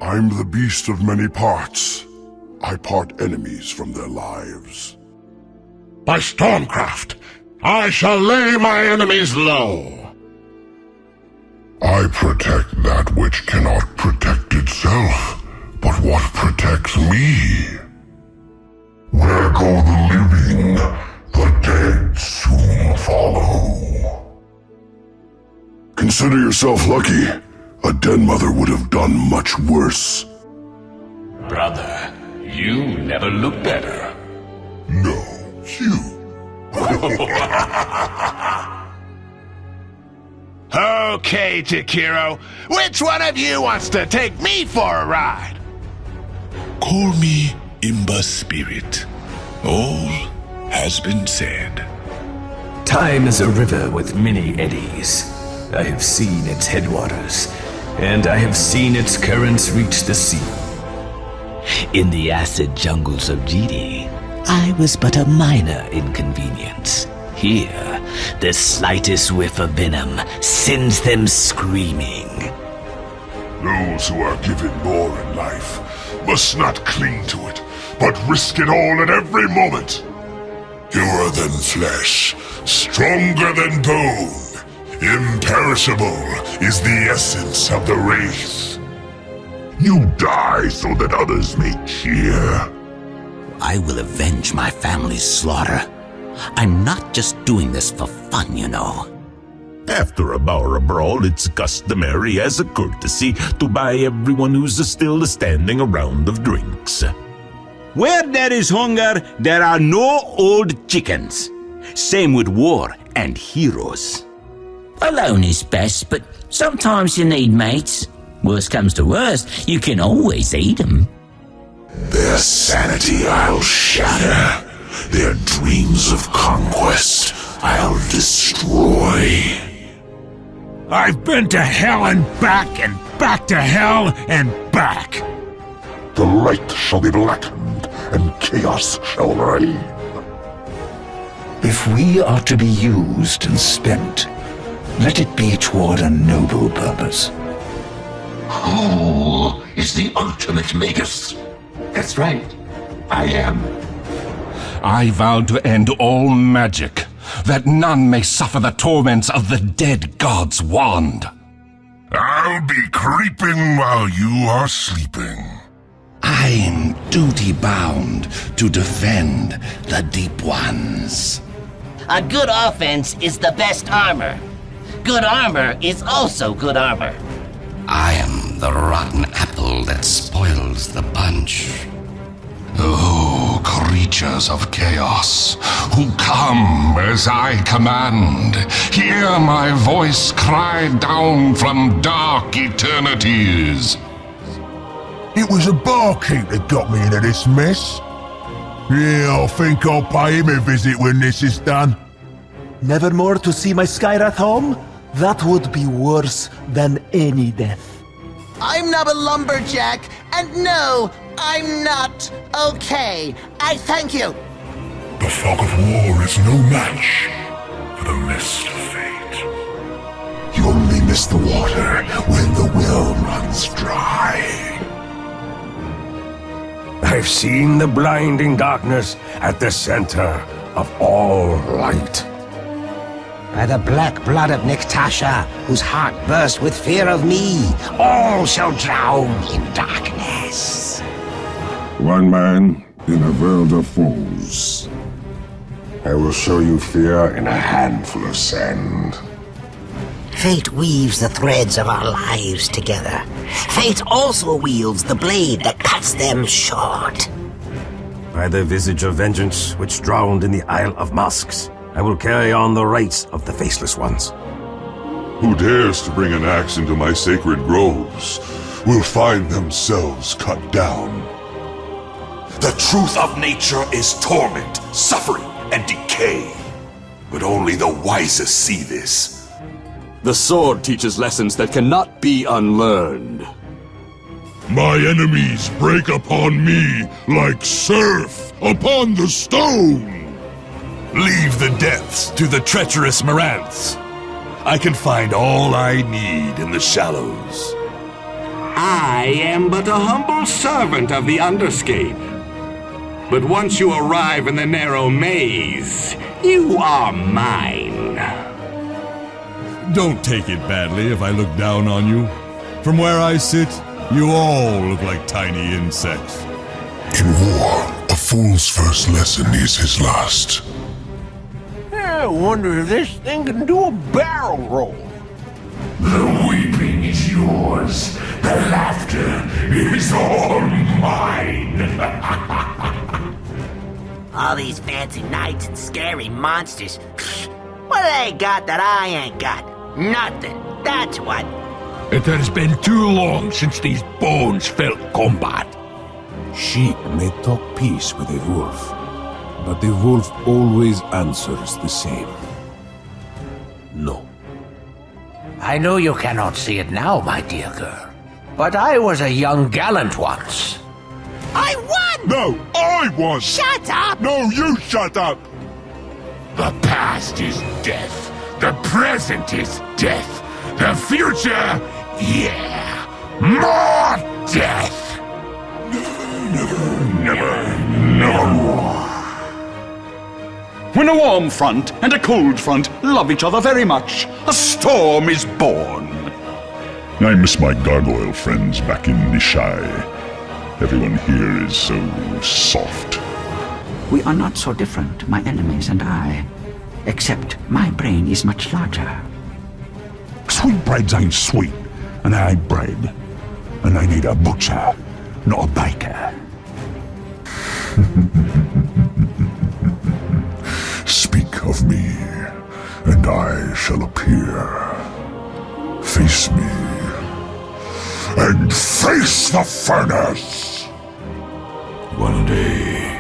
I'm the beast of many parts. I part enemies from their lives. By Stormcraft, I shall lay my enemies low. I protect that which cannot protect itself, but what protects me? Where go the living, the dead soon follow. Consider yourself lucky. A dead mother would have done much worse. Brother, you never look better. No, you. Okay, Takiro, which one of you wants to take me for a ride? Call me Imba Spirit. All has been said. Time is a river with many eddies. I have seen its headwaters, and I have seen its currents reach the sea. In the acid jungles of GD, I was but a minor inconvenience. Here, the slightest whiff of venom sends them screaming. Those who are given more in life must not cling to it, but risk it all at every moment. Purer than flesh, stronger than bone, imperishable is the essence of the race. You die so that others may cheer. I will avenge my family's slaughter. I'm not just doing this for fun, you know. After a Bower brawl, it's customary as a courtesy to buy everyone who's still standing a round of drinks. Where there is hunger, there are no old chickens. Same with war and heroes. Alone is best, but sometimes you need mates. Worst comes to worst, you can always eat them. Their sanity I'll shatter. Their dreams of conquest I'll destroy. I've been to hell and back to hell and back. The light shall be blackened, and chaos shall reign. If we are to be used and spent, let it be toward a noble purpose. Who is the ultimate magus? That's right. I am. I vow to end all magic, that none may suffer the torments of the dead god's wand. I'll be creeping while you are sleeping. I'm duty-bound to defend the Deep Ones. A good offense is the best armor. Good armor is also good armor. I am the rotten apple that spoils the bunch. Oh, creatures of chaos, who come as I command, hear my voice cry down from dark eternities. It was a barkeep that got me into this mess. Yeah, I think I'll pay him a visit when this is done. Never more to see my Skyrath home? That would be worse than any death. I'm not a lumberjack, and no, I'm not okay. I thank you. The fog of war is no match for the mist of fate. You only miss the water when the well runs dry. I've seen the blinding darkness at the center of all light. By the black blood of Niktasha, whose heart burst with fear of me, all shall drown in darkness. One man in a world of foes. I will show you fear in a handful of sand. Fate weaves the threads of our lives together. Fate also wields the blade that cuts them short. By the visage of vengeance which drowned in the Isle of Masks, I will carry on the rights of the Faceless Ones. Who dares to bring an axe into my sacred groves will find themselves cut down. The truth of nature is torment, suffering, and decay. But only the wisest see this. The sword teaches lessons that cannot be unlearned. My enemies break upon me like surf upon the stone. Leave the depths to the treacherous Marantz. I can find all I need in the shallows. I am but a humble servant of the Underscape. But once you arrive in the narrow maze, you are mine. Don't take it badly if I look down on you. From where I sit, you all look like tiny insects. In war, a fool's first lesson is his last. I wonder if this thing can do a barrel roll. The weeping is yours. The laughter is all mine. All these fancy knights and scary monsters. What do they got that I ain't got? Nothing. That's what. It has been too long since these bones felt combat. Sheep may talk peace with a wolf, but the wolf always answers the same. No. I know you cannot see it now, my dear girl, but I was a young gallant once. I won! No, I won! Shut up! No, you shut up! The past is death. The present is death. The future, yeah, more death. Never more. When a warm front and a cold front love each other very much, a storm is born. I miss my gargoyle friends back in Nishai. Everyone here is so soft. We are not so different, my enemies and I. Except my brain is much larger. Sweetbreads ain't sweet, and I ain't bread. And I need a butcher, not a baker. Speak of me, and I shall appear. Face me, and face the furnace! One day,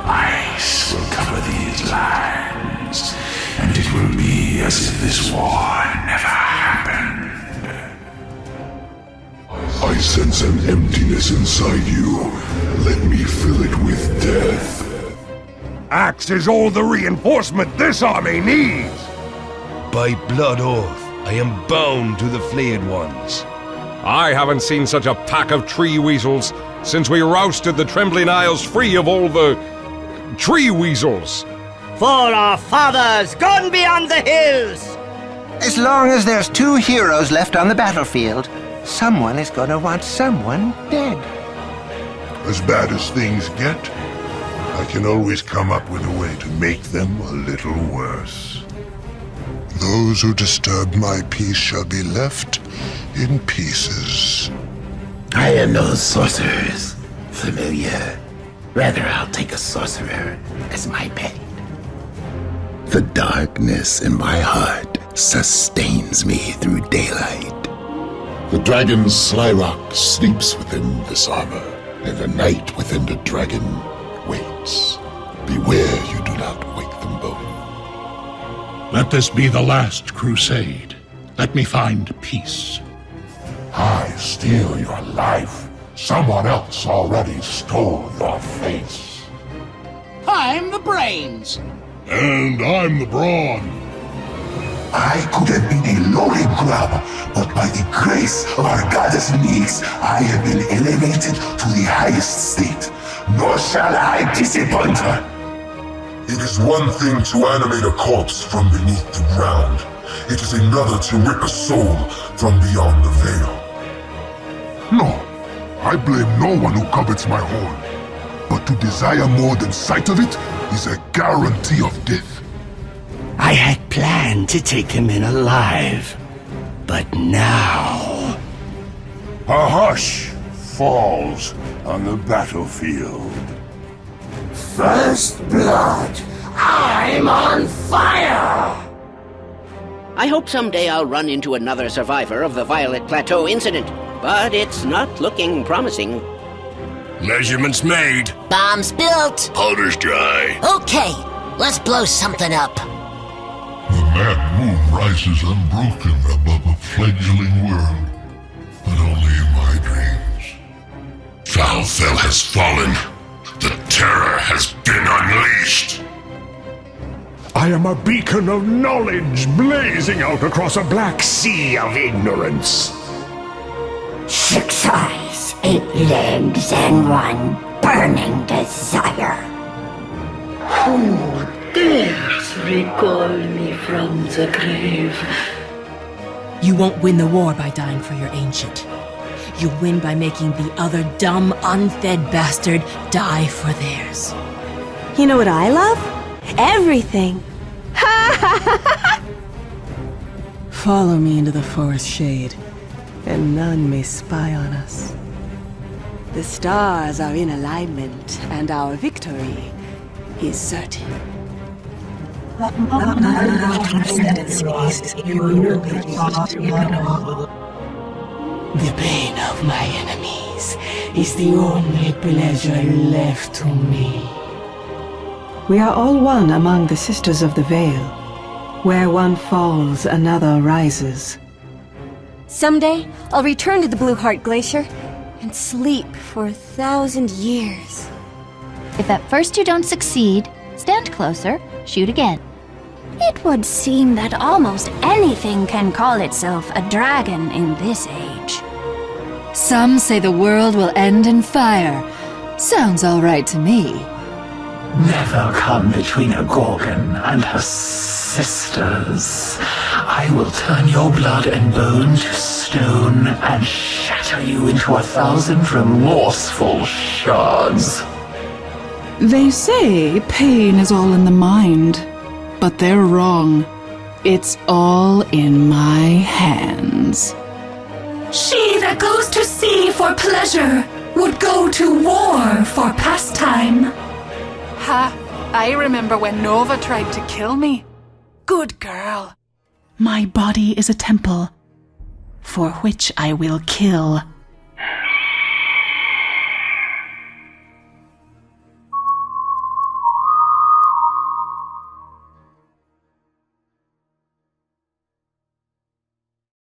ice will cover these lands, and it will be as if this war never happened. I sense an emptiness inside you. Let me fill it with death. Axe is all the reinforcement this army needs! By blood oath, I am bound to the flayed ones. I haven't seen such a pack of tree weasels since we rousted the Trembling Isles free of all the tree weasels. For our fathers gone beyond the hills! As long as there's two heroes left on the battlefield, someone is gonna want someone dead. As bad as things get, I can always come up with a way to make them a little worse. Those who disturb my peace shall be left in pieces. I am no sorcerers, familiar. Rather, I'll take a sorcerer as my pet. The darkness in my heart sustains me through daylight. The dragon Slyrock sleeps within this armor, and the night within the dragon waits. Beware you do not wake them both. Let this be the last crusade. Let me find peace. I steal your life. Someone else already stole your face. I'm the brains. And I'm the brawn. I could have been a lowly grub, but by the grace of our goddess Nyx, I have been elevated to the highest state. Nor shall I disappoint her. It is one thing to animate a corpse from beneath the ground. It is another to rip a soul from beyond the veil. No, I blame no one who covets my horn. But to desire more than sight of it is a guarantee of death. I had planned to take him in alive, but now... A hush falls on the battlefield. First blood. I'm on fire! I hope someday I'll run into another survivor of the Violet Plateau incident, but it's not looking promising. Measurements made. Bombs built. Powder's dry. Okay, let's blow something up. The mad moon rises unbroken above a fledgling world, but only in my dreams. Valfell has fallen. The terror has been unleashed. I am a beacon of knowledge blazing out across a black sea of ignorance. 6 eyes, 8 legs, and 1 burning desire. Who dares recall me from the grave? You won't win the war by dying for your ancient. You win by making the other dumb, unfed bastard die for theirs. You know what I love? Everything. Follow me into the forest shade, and none may spy on us. The stars are in alignment, and our victory is certain. The pain of my enemies is the only pleasure left to me. We are all one among the Sisters of the Veil. Where one falls, another rises. Someday, I'll return to the Blue Heart Glacier and sleep for 1,000 years. If at first you don't succeed, stand closer, shoot again. It would seem that almost anything can call itself a dragon in this age. Some say the world will end in fire. Sounds all right to me. Never come between a Gorgon and her sisters. I will turn your blood and bone to stone and shatter you into 1,000 remorseful shards. They say pain is all in the mind, but they're wrong. It's all in my hands. She that goes to sea for pleasure would go to war for pastime. Ha! I remember when Nova tried to kill me. Good girl. My body is a temple, for which I will kill